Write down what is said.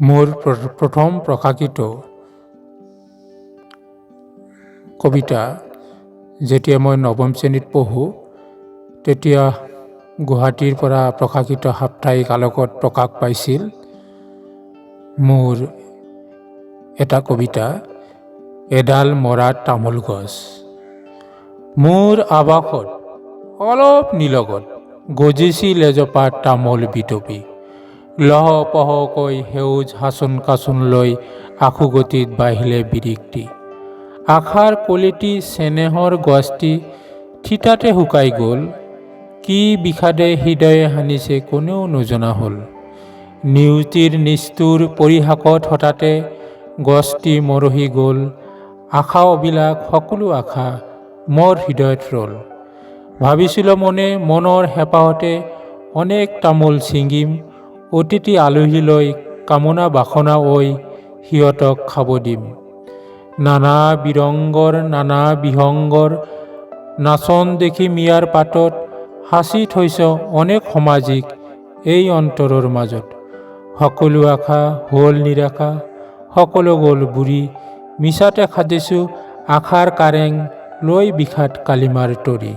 মোৰ প্ৰথম প্ৰকাশিত কবিতা যেতিয়া মই নৱম শ্ৰেণীত পঢ়োঁ তেতিয়া গুৱাহাটীৰ পৰা প্ৰকাশিত সাপ্তাহিক আলোকত প্ৰকাশ পাইছিল মোৰ এটা কবিতা, এডাল মৰা তামোল গছ। মোৰ আৱাসত অলপ নিলগত গজিছিল এজোপা তামোল বিতপি, লহ পহকৈ সেউজ হাচোন কাচোন লৈ আশুগতিত বাঢ়িলে বিৰিক্তি। আশাৰ কলিটি চেনেহৰ গছটি থিতাতে শুকাই গ'ল, কি বিষাদে হৃদয়ে সানিছে কোনেও নজনা হ'ল। নিয়তিৰ নিষ্ঠুৰ পৰিহাসত হঠাতে গছটি মৰহি গ'ল, আশা অবিলাক সকলো আশা মোৰ হৃদয়ত ৰ'ল। ভাবিছিলোঁ মনৰ হেঁপাহতে অনেক তামোল ছিঙিম, অতিথি আলহীলৈ কামনা বাসনা সিহঁতক খাব দিম। নানা বিৰংগৰ নানা বিহংগৰ নাচন দেখি মিয়াৰ পাতত সাঁচি থৈছ অনেক সমাজিক এই অন্তৰৰ মাজত। সকলো আশা হ'ল নিৰাশা, সকলো গ'ল বুঢ়ী, মিছাতে সাজিছোঁ আশাৰ কাৰেং লৈ বিষাদ কালিমাৰ তৰি।